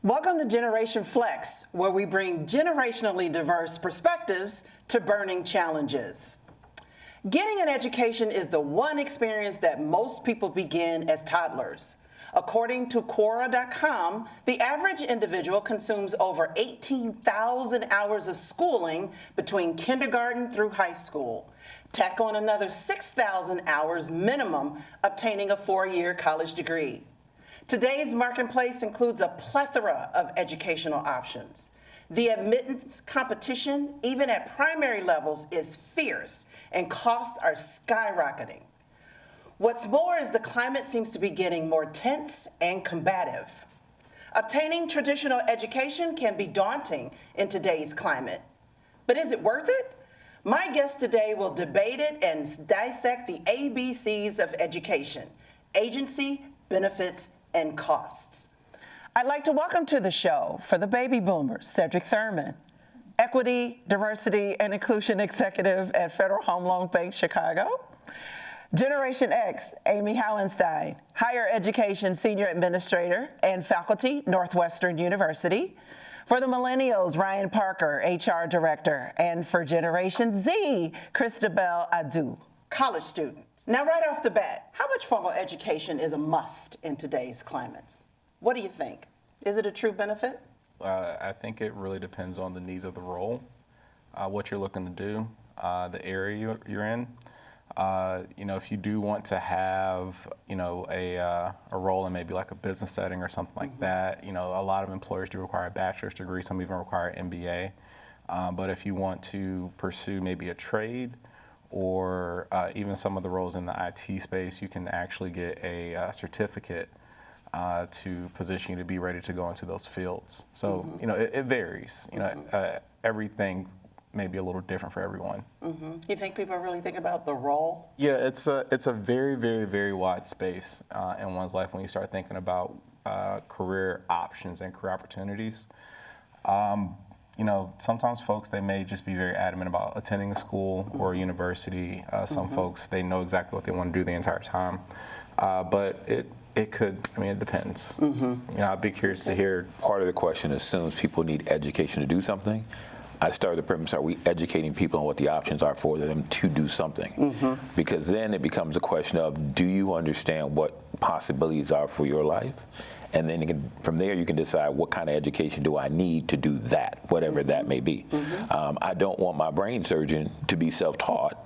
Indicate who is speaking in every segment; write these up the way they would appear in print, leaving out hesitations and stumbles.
Speaker 1: Welcome to Generation Flex, where we bring generationally diverse perspectives to burning challenges. Getting an education is the one experience that most people begin as toddlers. According to Quora.com, the average individual consumes over 18,000 hours of schooling between kindergarten through high school. Tack on another 6,000 hours minimum obtaining a 4-year college degree. Today's marketplace includes a plethora of educational options. The admittance competition, even at primary levels, is fierce, and costs are skyrocketing. What's more is the climate seems to be getting more tense and combative. Obtaining traditional education can be daunting in today's climate. But is it worth it? My guest today will debate it and dissect the ABCs of education: agency, benefits, and costs. I'd like to welcome to the show, for the baby boomers, Cedric Thurman, Equity, Diversity, and Inclusion Executive at Federal Home Loan Bank, Chicago. Generation X, Amy Howenstein, Higher Education Senior Administrator and Faculty, Northwestern University. For the Millennials, Ryan Parker, HR Director. And for Generation Z, Christabel Adu, college student. Now, right off the bat, how much formal education is a must in today's climates? What do you think? Is it a true benefit?
Speaker 2: I think it really depends on the needs of the role, what you're looking to do, the area you're in. If you do want to have, a role in maybe like a business setting or something like that, a lot of employers do require a bachelor's degree, some even require an MBA. But if you want to pursue maybe a trade, or even some of the roles in the IT space, you can actually get a certificate to position you to be ready to go into those fields. So, it varies. Everything may be a little different for everyone.
Speaker 1: You think people are really thinking about the role?
Speaker 2: Yeah, it's a very, very, very wide space in one's life when you start thinking about career options and career opportunities. Sometimes folks, they may just be very adamant about attending a school or a university. Some folks, they know exactly what they want to do the entire time. But it could, it depends. I'd be curious to hear.
Speaker 3: Part of the question assumes people need education to do something. I started the premise, are we educating people on what the options are for them to do something? Because then it becomes a question of, do you understand what possibilities are for your life? And then from there you can decide what kind of education do I need to do that, whatever that may be. I don't want my brain surgeon to be self-taught,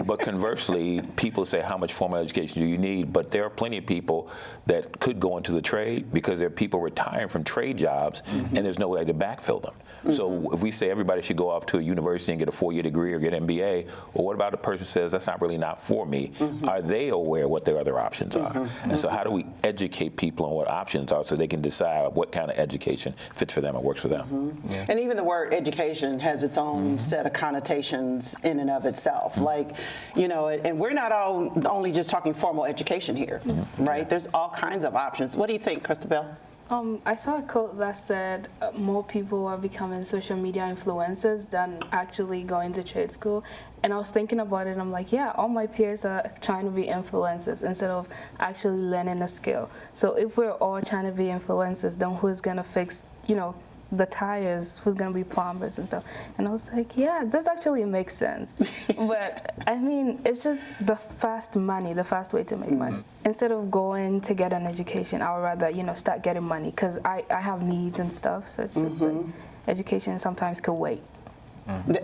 Speaker 3: but conversely, people say, how much formal education do you need? But there are plenty of people that could go into the trade because there are people retiring from trade jobs and there's no way to backfill them. So if we say everybody should go off to a university and get a 4-year degree or get an MBA, or what about a person who says that's not really not for me? Are they aware what their other options are? And so how do we educate people on what options are so they can decide what kind of education fits for them and works for them?
Speaker 1: And even the word education has its own set of connotations in and of itself. Like, and we're not only just talking formal education here, right? There's all kinds of options. What do you think, Christabel?
Speaker 4: I saw a quote that said more people are becoming social media influencers than actually going to trade school. And I was thinking about it, and I'm like, yeah, all my peers are trying to be influencers instead of actually learning a skill. So if we're all trying to be influencers, then who's going to fix, the tires, who's going to be plumbers and stuff? And I was like, yeah, this actually makes sense. But it's just the fast money, the fast way to make money. Instead of going to get an education, I would rather, start getting money, because I have needs and stuff. So it's just like, education sometimes could wait.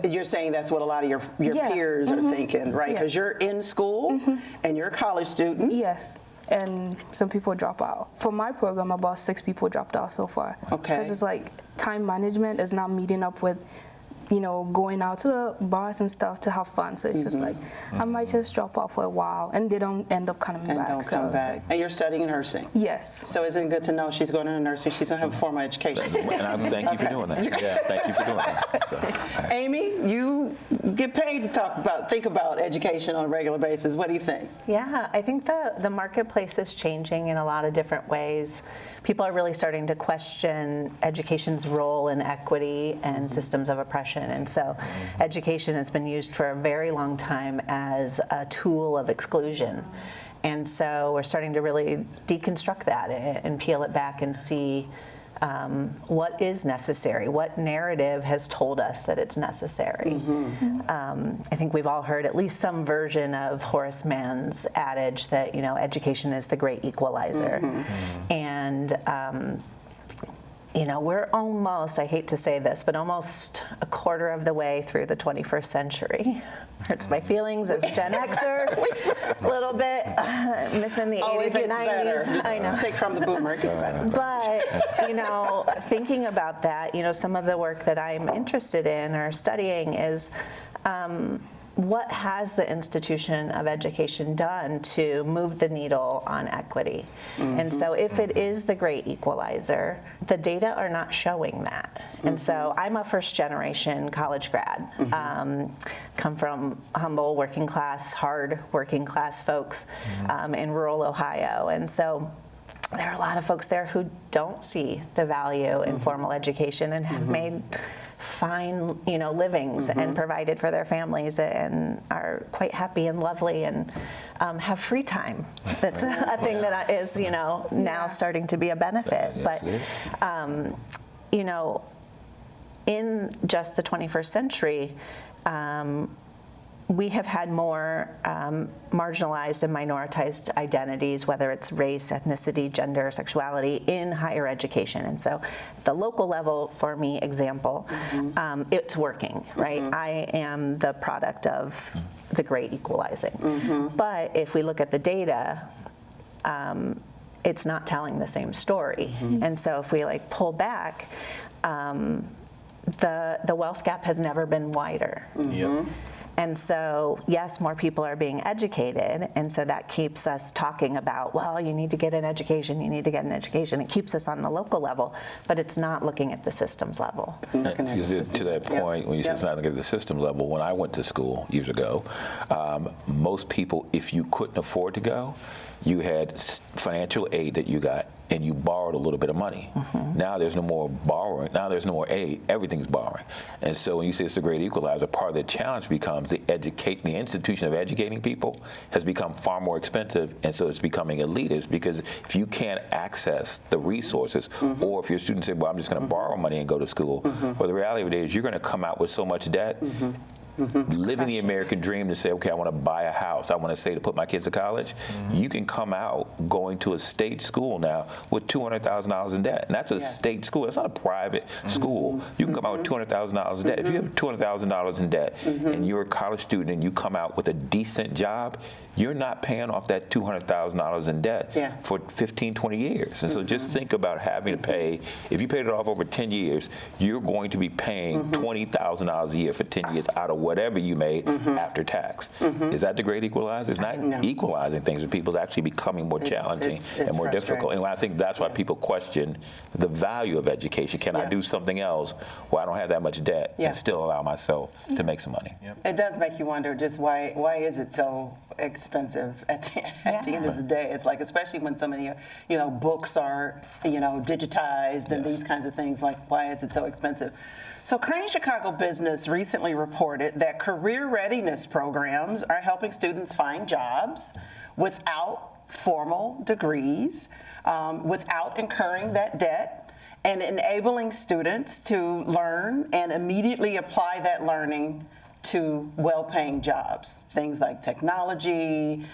Speaker 1: You're saying that's what a lot of your peers are thinking, right? Because you're in school and you're a college student.
Speaker 4: Yes. And some people drop out. For my program, about 6 people dropped out so far.
Speaker 1: Okay.
Speaker 4: Because it's like time management is not meeting up with, going out to the bars and stuff to have fun. So it's just like, I might just drop out for a while, and they don't end up coming back.
Speaker 1: Don't come back. Like, and you're studying nursing.
Speaker 4: Yes.
Speaker 1: So isn't it good to know she's going into nursing? She's going to have a formal education.
Speaker 3: And I thank you for doing that. Yeah, thank you for doing that. So,
Speaker 1: Amy, you get paid to think about education on a regular basis. What do you think?
Speaker 5: Yeah, I think the marketplace is changing in a lot of different ways. People are really starting to question education's role in equity and systems of oppression. And so education has been used for a very long time as a tool of exclusion. And so we're starting to really deconstruct that and peel it back and see what is necessary? What narrative has told us that it's necessary? I think we've all heard at least some version of Horace Mann's adage that, education is the great equalizer. And we're almost, I hate to say this, but almost a quarter of the way through the 21st century. Hurts my feelings as a Gen Xer, a little bit, missing the 80s and 90s.
Speaker 1: Just
Speaker 5: I know.
Speaker 1: take from the boomer, it gets better.
Speaker 5: But, thinking about that, some of the work that I'm interested in or studying is what has the institution of education done to move the needle on equity? And so if it is the great equalizer, the data are not showing that. And so I'm a first generation college grad, come from humble working class, hard working class folks in rural Ohio. And so there are a lot of folks there who don't see the value in formal education and have made fine, livings and provided for their families and are quite happy and lovely and have free time. That's a thing that is, now starting to be a benefit.
Speaker 3: Yes,
Speaker 5: But, in just the 21st century, we have had more marginalized and minoritized identities, whether it's race, ethnicity, gender, sexuality, in higher education. And so at the local level, for me, example, it's working, right? I am the product of the great equalizing. But if we look at the data, it's not telling the same story. And so if we pull back, the wealth gap has never been wider. And so, yes, more people are being educated, and so that keeps us talking about, well, you need to get an education, you need to get an education. It keeps us on the local level, but it's not looking at the systems level.
Speaker 3: To that point, when you say it's not looking at the systems level, when I went to school years ago, most people, if you couldn't afford to go, you had financial aid that you got, and you borrowed a little bit of money. Now there's no more borrowing. Now there's no more aid. Everything's borrowing. And so when you say it's the great equalizer, part of the challenge becomes the institution of educating people has become far more expensive, and so it's becoming elitist because if you can't access the resources, or if your students say, well, I'm just going to borrow money and go to school, well, the reality of it is you're going to come out with so much debt. Living the American dream to say, okay, I want to buy a house, I want to say to put my kids to college, you can come out going to a state school now with $200,000 in debt. And that's a state school, it's not a private school. You can come out with $200,000 in debt. If you have $200,000 in debt and you're a college student and you come out with a decent job, you're not paying off that $200,000 in debt for 15, 20 years. And so just think about having to pay, if you paid it off over 10 years, you're going to be paying $20,000 a year for 10 years out of whatever you made after tax. Is that the great equalizer? It's not equalizing things for people. It's actually becoming more challenging and more difficult. And I think that's why people question the value of education. Can I do something else where I don't have that much debt and still allow myself to make some money?
Speaker 1: It does make you wonder just why is it so expensive at the end of the day. It's especially when so many books are digitized and these kinds of things, why is it so expensive? So Crane Chicago Business recently reported that career readiness programs are helping students find jobs without formal degrees, without incurring that debt, and enabling students to learn and immediately apply that learning to well-paying jobs, things like technology,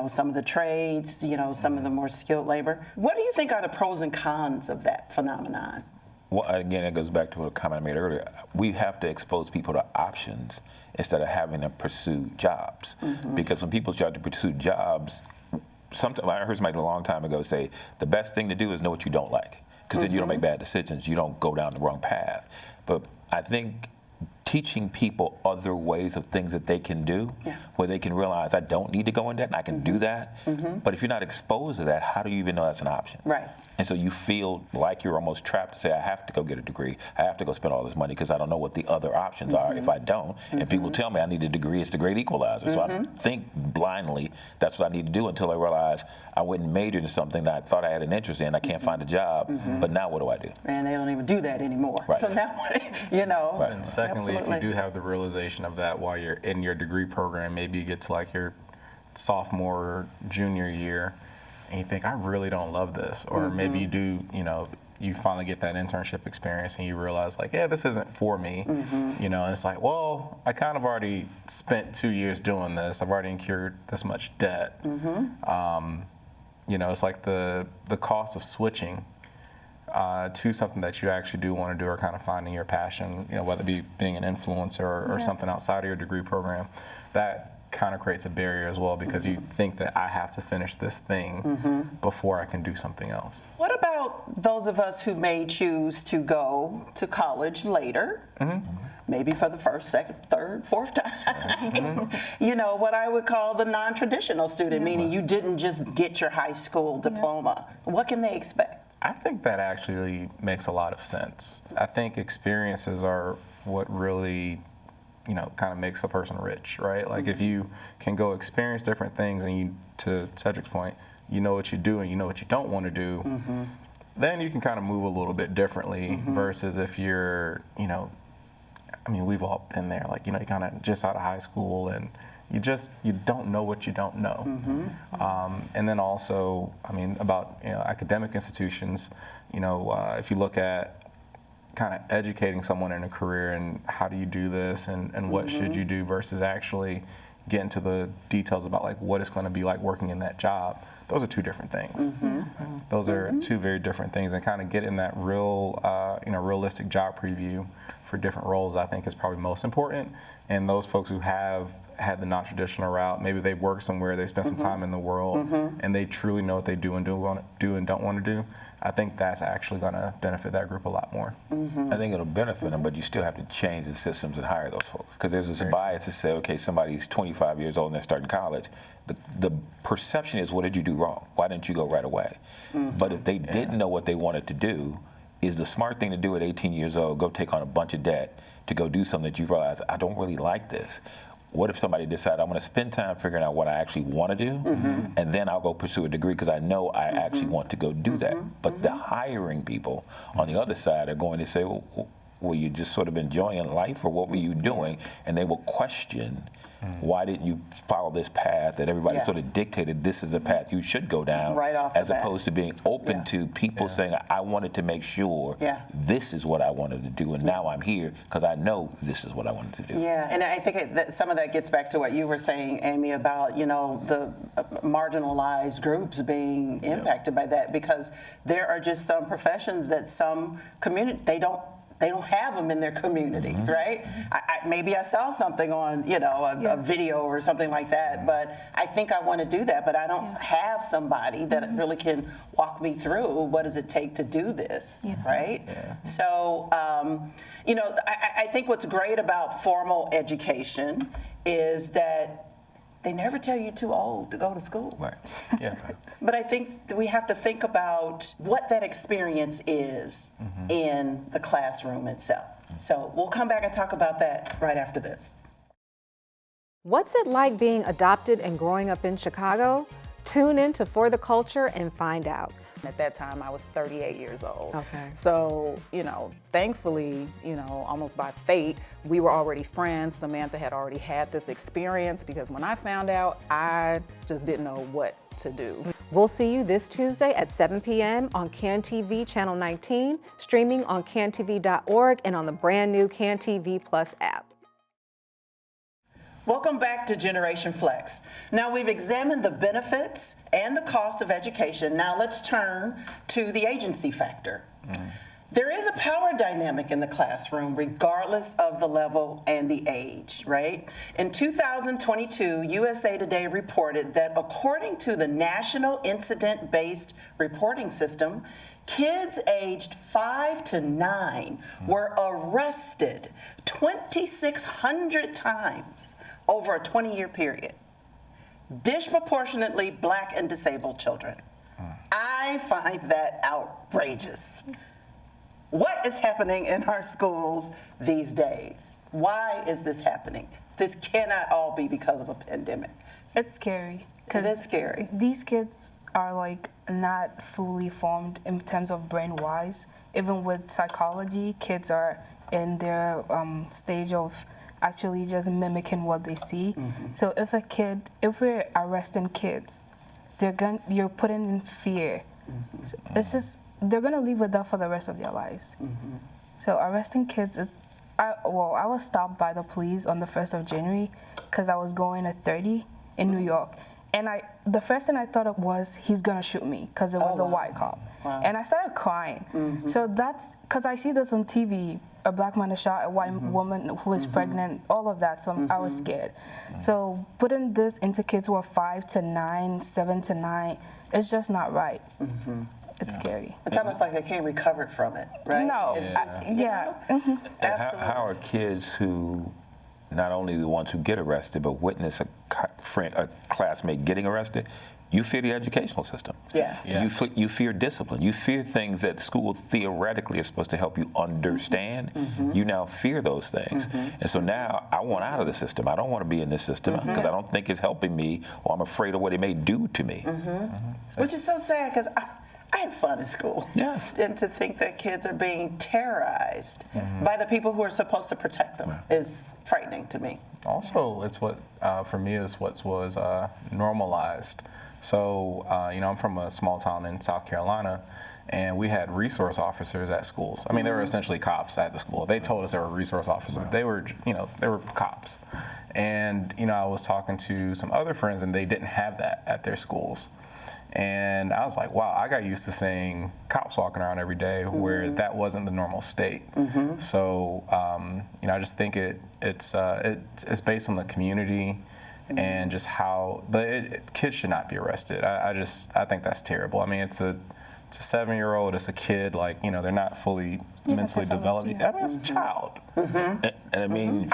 Speaker 1: some of the trades, some of the more skilled labor. What do you think are the pros and cons of that phenomenon?
Speaker 3: Well, again, it goes back to a comment I made earlier. We have to expose people to options instead of having to pursue jobs. Because when people start to pursue jobs, sometimes I heard somebody a long time ago say, the best thing to do is know what you don't like, because then you don't make bad decisions. You don't go down the wrong path. But I think teaching people other ways of things that they can do, where they can realize I don't need to go in debt and I can do that. But if you're not exposed to that, how do you even know that's an option?
Speaker 1: Right.
Speaker 3: And so you feel like you're almost trapped to say, I have to go get a degree. I have to go spend all this money because I don't know what the other options are if I don't. And people tell me I need a degree, it's the great equalizer. So I think blindly that's what I need to do until I realize I went and majored in something that I thought I had an interest in. I can't find a job, but now what do I do?
Speaker 1: And they don't even do that anymore.
Speaker 3: Right.
Speaker 1: So now,
Speaker 2: Right. And secondly,
Speaker 1: absolutely.
Speaker 2: if you do have the realization of that while you're in your degree program, maybe you get to your sophomore or junior year, and you think, I really don't love this. Or maybe you do, you finally get that internship experience and you realize like, yeah, this isn't for me, you know, and it's like, well, I kind of already spent 2 years doing this. I've already incurred this much debt. You know, it's like the cost of switching to something that you actually do want to do, or kind of finding your passion, you know, whether it be being an influencer or something outside of your degree program, that kind of creates a barrier as well, because you think that I have to finish this thing before I can do something else.
Speaker 1: What about those of us who may choose to go to college later, maybe for the first, second, third, fourth time? You know, what I would call the non-traditional student, meaning you didn't just get your high school diploma. What can they expect?
Speaker 2: I think that actually makes a lot of sense. I think experiences are what really, you know, kind of makes a person rich, right? Like if you can go experience different things, and you, to Cedric's point, you know what you do and you know what you don't want to do, then you can kind of move a little bit differently versus if you're, you know, I mean, we've all been there, like, you know, you kind of just out of high school and you don't know what you don't know. And then also, I mean, about, you know, academic institutions, you know, if you look at kind of educating someone in a career and how do you do this and what should you do versus actually get into the details about like what it's going to be like working in that job. Those are two different things. Those are two very different things, and kind of get in that real, you know, realistic job preview for different roles, I think is probably most important. And those folks who have had the non-traditional route, maybe they've worked somewhere, they spent some time in the world, and they truly know what they do and don't want to do. I think that's actually going to benefit that group a lot more.
Speaker 3: I think it'll benefit them, but you still have to change the systems and hire those folks. Because there's this bias to say, okay, somebody's 25 years old and they're starting college. The perception is, what did you do wrong? Why didn't you go right away? But if they didn't know what they wanted to do, is the smart thing to do at 18 years old, go take on a bunch of debt to go do something that you realize, I don't really like this. What if somebody decided, I'm going to spend time figuring out what I actually want to do, and then I'll go pursue a degree because I know I actually want to go do that. But the hiring people on the other side are going to say, well, were you just sort of enjoying life, or what were you doing? And they will question, why didn't you follow this path that everybody sort of dictated, this is the path you should go down,
Speaker 1: right off
Speaker 3: as
Speaker 1: the bat.
Speaker 3: opposed to being open to people saying, I wanted to make sure this is what I wanted to do, and now I'm here because I know this is what I wanted to do.
Speaker 1: Yeah, and I think that some of that gets back to what you were saying, Amy, about, you know, the marginalized groups being impacted by that, because there are just some professions that some community, they don't have them in their communities, right? Maybe I saw something on, you know, a video or something like that, but I think I want to do that, but I don't have somebody that really can walk me through what does it take to do this, right? So, you know, I think what's great about formal education is that they never tell you too old to go to school.
Speaker 2: Right. Yeah.
Speaker 1: But I think that we have to think about what that experience is in the classroom itself. So we'll come back and talk about that right after this.
Speaker 6: What's it like being adopted and growing up in Chicago? Tune in to For the Culture and find out.
Speaker 7: At that time, I was 38 years old.
Speaker 6: Okay.
Speaker 7: So, you know, thankfully, you know, almost by fate, we were already friends. Samantha had already had this experience, because when I found out, I just didn't know what to do.
Speaker 6: We'll see you this Tuesday at 7 p.m. on CAN TV Channel 19, streaming on cantv.org and on the brand new CAN TV Plus app.
Speaker 1: Welcome back to Generation Flex. Now we've examined the benefits and the cost of education. Now let's turn to the agency factor. There is a power dynamic in the classroom regardless of the level and the age, right? In 2022, USA Today reported that according to the National Incident-Based Reporting System, kids aged 5 to 9 were arrested 2,600 times over a 20-year period. Disproportionately Black and disabled children. I find that outrageous. What is happening in our schools these days? Why is this happening? This cannot all be because of a pandemic.
Speaker 4: It's scary.
Speaker 1: It is scary.
Speaker 4: These kids are like not fully formed in terms of brain-wise. Even with psychology, kids are in their stage of actually just mimicking what they see. So if we're arresting kids, you're putting in fear. So it's just they're gonna live with that for the rest of their lives. So arresting kids, I was stopped by the police on the 1st of January because I was going at 30 in New York. And the first thing I thought of was, he's gonna shoot me, because it was a white cop. And I started crying. So that's, because I see this on TV, a black man is shot, a white woman who is pregnant, all of that, so I was scared. So putting this into kids who are 5 to 9, 7 to 9, it's just not right. It's scary.
Speaker 1: It's almost like they can't recover from it, right?
Speaker 4: No,
Speaker 1: It's just, you
Speaker 4: yeah.
Speaker 1: know?
Speaker 3: And how are kids who, not only the ones who get arrested, but witness a classmate getting arrested, you fear the educational system.
Speaker 1: Yes.
Speaker 2: Yeah.
Speaker 3: You fear discipline. You fear things that school theoretically is supposed to help you understand. You now fear those things. And so now I want out of the system. I don't want to be in this system because I don't think it's helping me, or I'm afraid of what it may do to me.
Speaker 1: Which is so sad, because I had fun in school.
Speaker 3: Yeah.
Speaker 1: And to think that kids are being terrorized by the people who are supposed to protect them is frightening to me.
Speaker 2: Also, it's what, for me, is what was normalized. So, I'm from a small town in South Carolina, and we had resource officers at schools. I mean, they were essentially cops at the school. They told us they were resource officers. They were, they were cops. And, I was talking to some other friends, and they didn't have that at their schools. And I was like, wow, I got used to seeing cops walking around every day where that wasn't the normal state. So, I just think it's based on the community and just how, but kids should not be arrested. I think that's terrible. I mean, it's a 7-year-old, it's a kid, like, they're not fully mentally developed. I mean, it's a child.
Speaker 3: And I mean,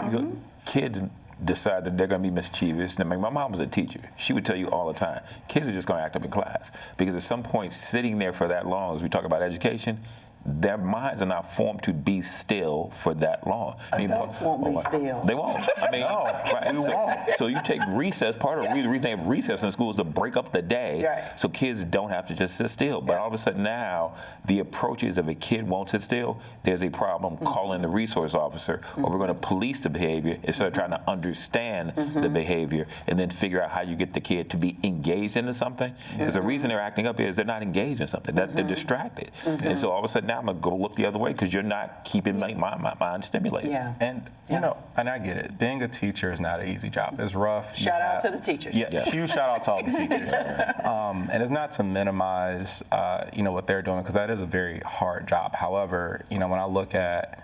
Speaker 3: kids decide that they're going to be mischievous. And I mean, my mom was a teacher. She would tell you all the time, kids are just going to act up in class. Because at some point, sitting there for that long, as we talk about education, their minds are not formed to be still for that long.
Speaker 1: Adults won't be still.
Speaker 3: They won't. I mean, right. So you take recess. Part of the reason they have recess in school is to break up the day, so kids don't have to just sit still. But all of a sudden now, the approach is, if a kid won't sit still, there's a problem. Call in the resource officer, or we're going to police the behavior instead of trying to understand the behavior and then figure out how you get the kid to be engaged into something. Because the reason they're acting up is they're not engaged in something. They're distracted. And so all of a sudden now I'm going to go look the other way because you're not keeping my mind stimulated.
Speaker 1: Yeah.
Speaker 2: And, and I get it. Being a teacher is not an easy job. It's rough.
Speaker 1: Shout out to the teachers.
Speaker 2: Yeah, huge shout out to all the teachers. And it's not to minimize, what they're doing, because that is a very hard job. However, when I look at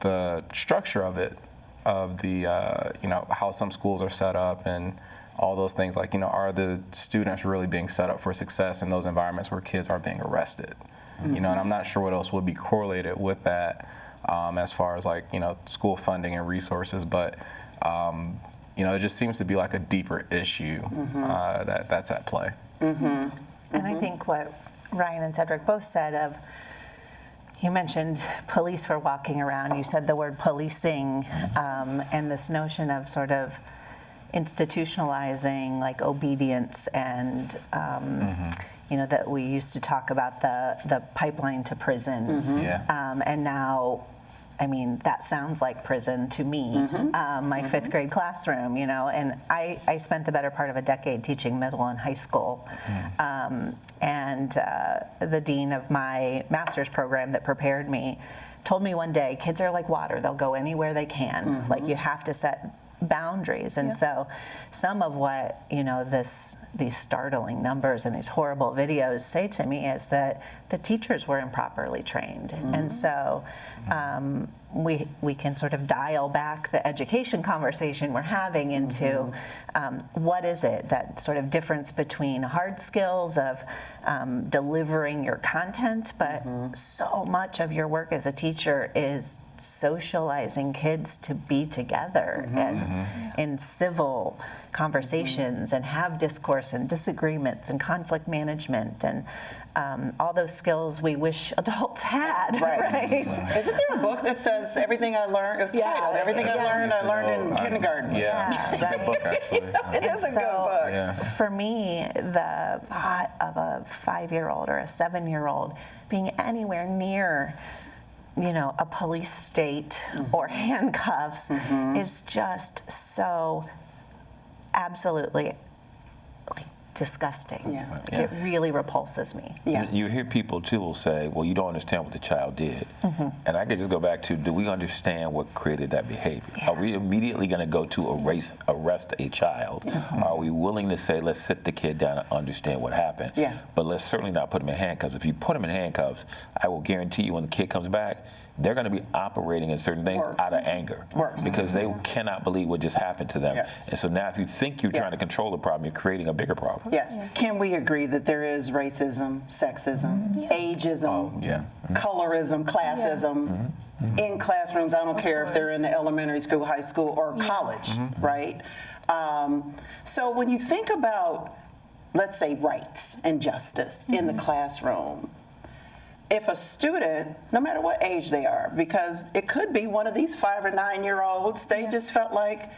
Speaker 2: the structure of it, of the, how some schools are set up and all those things, like, are the students really being set up for success in those environments where kids are being arrested? And I'm not sure what else would be correlated with that, as far as, like, school funding and resources, but it just seems to be like a deeper issue that's at play.
Speaker 5: And I think what Ryan and Cedric both said you mentioned police were walking around, you said the word policing, and this notion of sort of institutionalizing, like, obedience and that we used to talk about the pipeline to prison. And now, I mean, that sounds like prison to me, my fifth grade classroom, and I spent the better part of a decade teaching middle and high school. And the dean of my master's program that prepared me told me one day, kids are like water, they'll go anywhere they can. Like, you have to set boundaries. And so some of what these startling numbers and these horrible videos say to me is that the teachers were improperly trained. And so we can sort of dial back the education conversation we're having into what is it, that sort of difference between hard skills of delivering your content, but so much of your work as a teacher is socializing kids to be together and in civil conversations and have discourse and disagreements and conflict management and all those skills we wish adults had. Right.
Speaker 1: Isn't there a book that says everything I learned? It was titled "Everything I Learned in Kindergarten."
Speaker 2: It's a good book, actually.
Speaker 1: It is a good book.
Speaker 2: Yeah.
Speaker 5: For me, the thought of a 5-year-old or a 7-year-old being anywhere near a police state or handcuffs is just so absolutely disgusting.
Speaker 1: Yeah.
Speaker 5: It really repulses me.
Speaker 1: Yeah.
Speaker 3: You hear people too will say, well, you don't understand what the child did. And I could just go back to, do we understand what created that behavior?
Speaker 5: Yeah.
Speaker 3: Are we immediately going to go to arrest a child? Are we willing to say, let's sit the kid down and understand what happened?
Speaker 1: Yeah.
Speaker 3: But let's certainly not put him in handcuffs. If you put him in handcuffs, I will guarantee you when the kid comes back, they're going to be operating in certain things
Speaker 1: Worse.
Speaker 3: out of anger.
Speaker 1: Worse.
Speaker 3: Because they cannot believe what just happened to them.
Speaker 1: Yes.
Speaker 3: And so now if you think you're trying to
Speaker 1: Yes.
Speaker 3: control the problem, you're creating a bigger problem.
Speaker 1: Yes. Can we agree that there is racism, sexism, ageism,
Speaker 2: Yeah.
Speaker 1: colorism, classism in classrooms? I don't care if they're in the elementary school, high school, or college, right? So when you think about, let's say, rights and justice in the classroom, if a student, no matter what age they are, because it could be one of these 5 or 9-year-olds, they just felt like,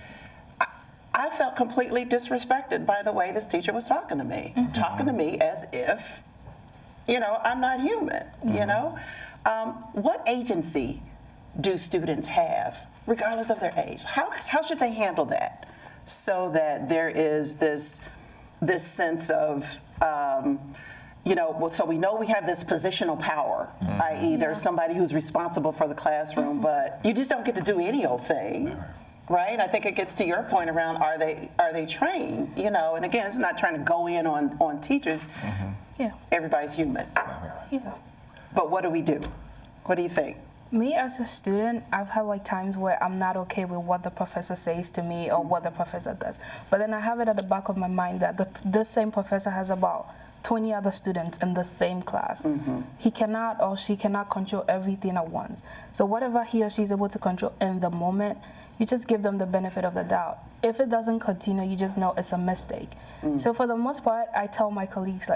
Speaker 1: I felt completely disrespected by the way this teacher was talking to me, talking to me as if, I'm not human, What agency do students have, regardless of their age? How should they handle that so that there is this sense of, so we know we have this positional power, i.e. there's somebody who's responsible for the classroom, but you just don't get to do any old thing. Right? I think it gets to your point around are they trained? And again, it's not trying to go in on teachers.
Speaker 4: Yeah.
Speaker 1: Everybody's human.
Speaker 4: Yeah.
Speaker 1: But what do we do? What do you think?
Speaker 4: Me as a student, I've had times where I'm not okay with what the professor says to me or what the professor does. But then I have it at the back of my mind that this same professor has about 20 other students in the same class. He cannot or she cannot control everything at once. So whatever he or she is able to control in the moment, you just give them the benefit of the doubt. If it doesn't continue, you just know it's a mistake. So for the most part, I tell my colleagues,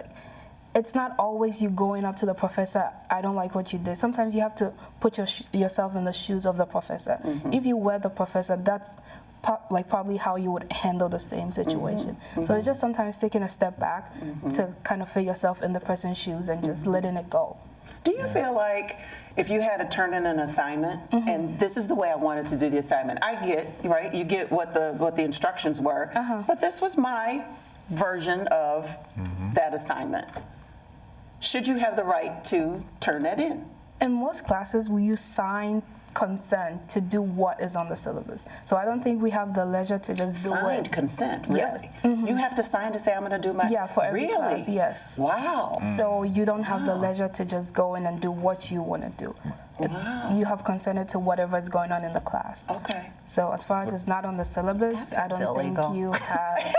Speaker 4: it's not always you going up to the professor, I don't like what you did. Sometimes you have to put yourself in the shoes of the professor. If you were the professor, that's probably how you would handle the same situation. So it's just sometimes taking a step back to kind of put yourself in the person's shoes and just letting it go.
Speaker 1: Do you feel like if you had to turn in an assignment, and this is the way I wanted to do the assignment, I get, right, you get what the instructions were, but this was my version of that assignment. Should you have the right to turn that in?
Speaker 4: In most classes, we use signed consent to do what is on the syllabus. So I don't think we have the leisure to just do it.
Speaker 1: Signed consent, really?
Speaker 4: Yes.
Speaker 1: You have to sign to say I'm going to do my...
Speaker 4: Yeah, for every
Speaker 1: really?
Speaker 4: class, yes.
Speaker 1: Wow.
Speaker 4: So you don't have the leisure to just go in and do what you want to do. You have consented to whatever is going on in the class.
Speaker 1: Okay.
Speaker 4: So as far as it's not on the syllabus, I don't think
Speaker 5: illegal.
Speaker 4: you have...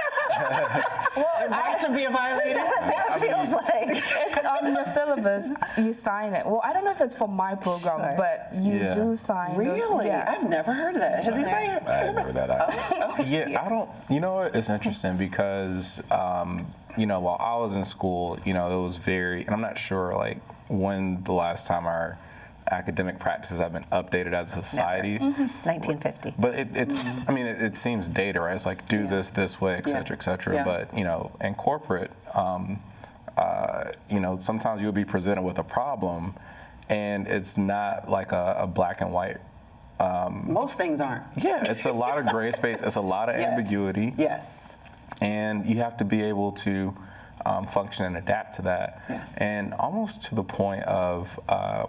Speaker 1: Rights are being violated?
Speaker 5: That feels like.
Speaker 4: It's on your syllabus, you sign it. Well, I don't know if it's for my program,
Speaker 5: Sure.
Speaker 4: but you do sign those.
Speaker 1: Really?
Speaker 4: Yeah.
Speaker 1: I've never heard of that. Has anybody heard
Speaker 3: I didn't remember that either.
Speaker 2: Yeah, I don't. You know what? It's interesting because while I was in school, it was very, and I'm not sure when the last time our academic practices have been updated as a society.
Speaker 5: 1950.
Speaker 2: But it's, it seems data, right? It's like do this way, et cetera, et cetera.
Speaker 1: Yeah.
Speaker 2: But in corporate, sometimes you'll be presented with a problem, and it's not like a black and white.
Speaker 1: Most things aren't.
Speaker 2: Yeah, it's a lot of gray space. It's a lot of
Speaker 1: Yes.
Speaker 2: ambiguity.
Speaker 1: Yes.
Speaker 2: And you have to be able to function and adapt to that.
Speaker 1: Yes.
Speaker 2: And almost to the point of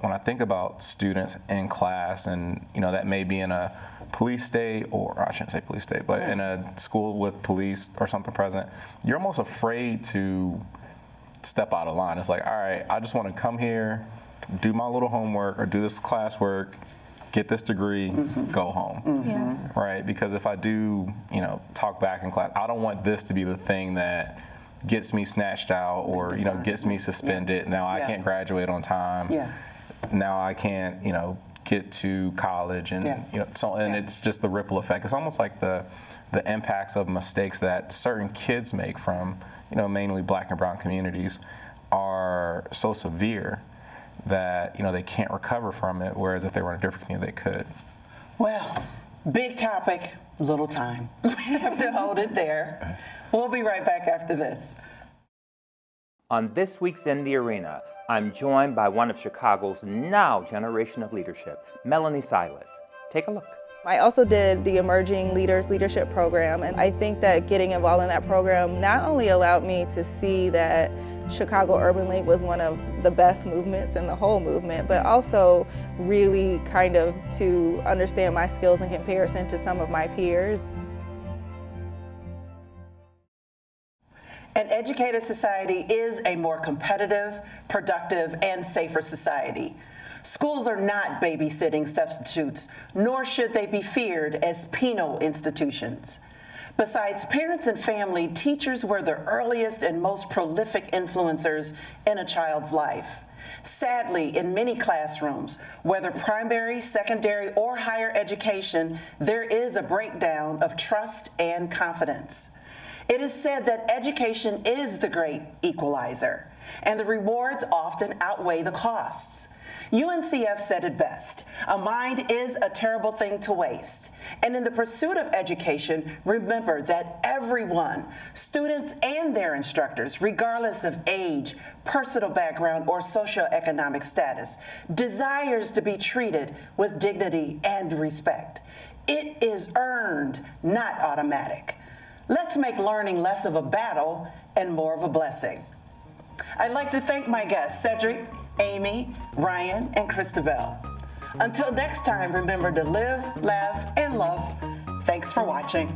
Speaker 2: when I think about students in class, and that may be in a police state, or I shouldn't say police state, but in a school with police or something present, you're almost afraid to step out of line. It's like, all right, I just want to come here, do my little homework or do this classwork, get this degree, go home.
Speaker 4: Yeah.
Speaker 2: Right? Because if I do, talk back in class, I don't want this to be the thing that gets me snatched out or, gets me suspended. Now I
Speaker 1: Yeah.
Speaker 2: can't graduate on time.
Speaker 1: Yeah.
Speaker 2: Now I can't, get to college and,
Speaker 1: Yeah.
Speaker 2: It's just the ripple effect. It's almost like the impacts of mistakes that certain kids make from, mainly black and brown communities are so severe that, they can't recover from it, whereas if they were in a different community, they could.
Speaker 1: Well, big topic, little time. We have to hold it there. We'll be right back after this.
Speaker 8: On this week's In the Arena, I'm joined by one of Chicago's now generation of leadership, Melanie Silas. Take a look.
Speaker 9: I also did the Emerging Leaders Leadership Program, and I think that getting involved in that program not only allowed me to see that Chicago Urban League was one of the best movements in the whole movement, but also really kind of to understand my skills in comparison to some of my peers.
Speaker 1: An educated society is a more competitive, productive, and safer society. Schools are not babysitting substitutes, nor should they be feared as penal institutions. Besides parents and family, teachers were the earliest and most prolific influencers in a child's life. Sadly, in many classrooms, whether primary, secondary, or higher education, there is a breakdown of trust and confidence. It is said that education is the great equalizer, and the rewards often outweigh the costs. UNCF said it best: a mind is a terrible thing to waste. And in the pursuit of education, remember that everyone, students and their instructors, regardless of age, personal background, or socioeconomic status, desires to be treated with dignity and respect. It is earned, not automatic. Let's make learning less of a battle and more of a blessing. I'd like to thank my guests, Cedric, Amy, Ryan, and Christabel. Until next time, remember to live, laugh, and love. Thanks for watching.